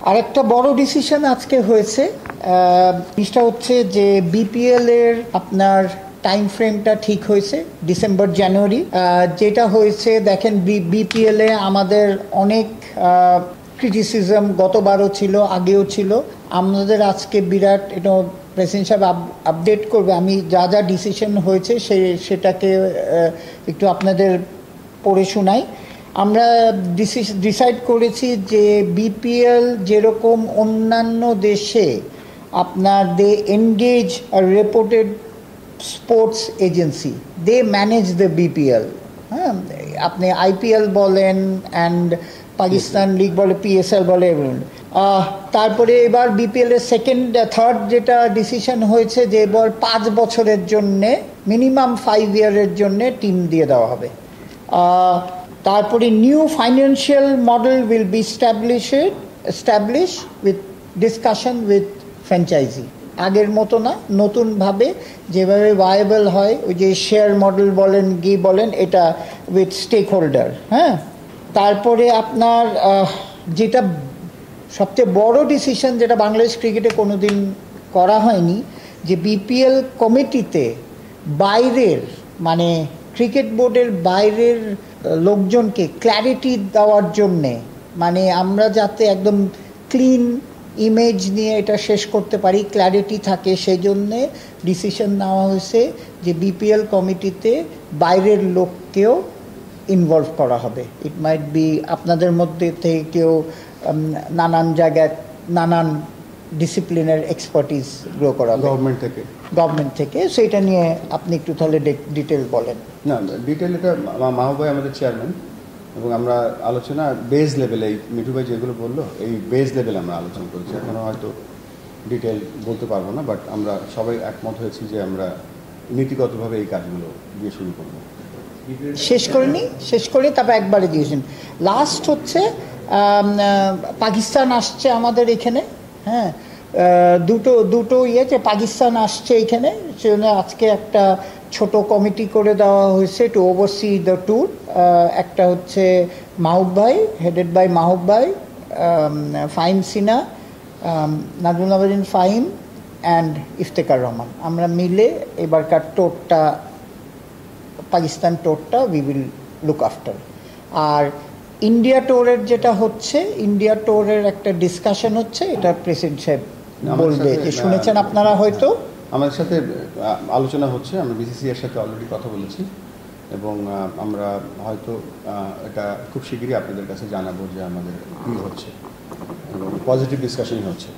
আরেকটা বড় ডিসিশন আজকে হয়েছে, জিনিসটা হচ্ছে যে বিপিএল এর আপনার টাইম ফ্রেমটা ঠিক হয়েছে ডিসেম্বর জানুয়ারি। যেটা হয়েছে দেখেন, বিপিএল এ আমাদের অনেক ক্রিটিসিজম গতবারও ছিল, আগেও ছিল। আমাদের আজকে বিরাট প্রেসিডেন্ট সাহেব আপডেট করবে, আমি যা যা ডিসিশন হয়েছে সেটাকে একটু আপনাদের পড়ে শোনাই। আমরা ডিসাইড করেছি যে বিপিএল যেরকম অন্যান্য দেশে আপনার they engage a reputed sports agency, they manage the BPL. হ্যাঁ, আপনি আইপিএল বলেন অ্যান্ড পাকিস্তান লিগ বলে, পিএসএল বলে। তারপরে এবার বিপিএল এর থার্ড যেটা ডিসিশন হয়েছে যে এবার 5 বছরের জন্যে, মিনিমাম 5 ইয়ারের জন্যে টিম দিয়ে দেওয়া হবে। তারপরে new financial model will be establish with discussion with franchise. আগের মতো না, নতুনভাবে যেভাবে ভায়াবল হয়, ওই যে শেয়ার মডেল বলেন বলেন, এটা উইথ স্টেক হোল্ডার। হ্যাঁ, তারপরে আপনার যেটা সবচেয়ে বড় ডিসিশন, যেটা বাংলাদেশ ক্রিকেটে কোনোদিন করা হয়নি, যে বিপিএল কমিটিতে বাইরের মানে ক্রিকেট বোর্ডের বাইরের লোকজনকে ক্ল্যারিটি দেওয়ার জন্যে, মানে আমরা যাতে একদম ক্লিন ইমেজ নিয়ে এটা শেষ করতে পারি, ক্ল্যারিটি থাকে, সেই জন্যে ডিসিশন নেওয়া হয়েছে যে বিপিএল কমিটিতে বাইরের লোককেও ইনভলভ করা হবে। ইট মাইট বি আপনাদের মধ্যে থেকে কেউ নানান জায়গায় নানান ডিসিপ্লিনের এক্সপার্টিস গ্রো করা হবে গভর্নমেন্ট থেকে। সেইটা নিয়ে আপনি একটু তাহলে ডিটেল বলেন। না, ডিটেল এটা মাহবুব ভাই আমাদের চেয়ারম্যান, এবং আমরা আলোচনা বেজ লেভেলে, এই মিঠু ভাই যেগুলো বললো এই বেজ লেভেলে আমরা আলোচনা করেছি। এখনও হয়তো ডিটেল বলতে পারবো না, বাট আমরা সবাই একমত হয়েছি যে আমরা নীতিগতভাবে এই কাজগুলো দিয়ে শুরু করবো। শেষ করে তারপর একবারে দিয়েছেন। লাস্ট হচ্ছে পাকিস্তান আসছে আমাদের এখানে। হ্যাঁ, দুটো যে পাকিস্তান আসছে এখানে, সেজন্য আজকে একটা ছোট কমিটি করে দেওয়া হয়েছে টু ওভারসি দ্য ট্যুর। একটা হচ্ছে মাহবুব ভাই, হেডেড বাই মাহবুব ভাই, ফাহিম সিনা, নাজমুল আবেদিন ফাহিম অ্যান্ড ইফতেখার রহমান। আমরা মিলে এবারকার টোরটা, পাকিস্তান টোরটা উই উইল লুক আফটার। আর ইন্ডিয়া টোরের যেটা হচ্ছে, ইন্ডিয়া টোরের একটা ডিসকাশন হচ্ছে, এটা প্রেসিডেন্ট সাহেব বলবে, যে শুনেছেন আপনারা হয়তো। আমাদের সাথে আলোচনা হচ্ছে, আমরা বিসিসি এর সাথে অলরেডি কথা বলেছি, এবং আমরা হয়তো এটা খুব শীঘ্রই আপনাদের কাছে জানাবো যে আমাদের কী হচ্ছে, এবং পজিটিভ ডিসকাশনই হচ্ছে।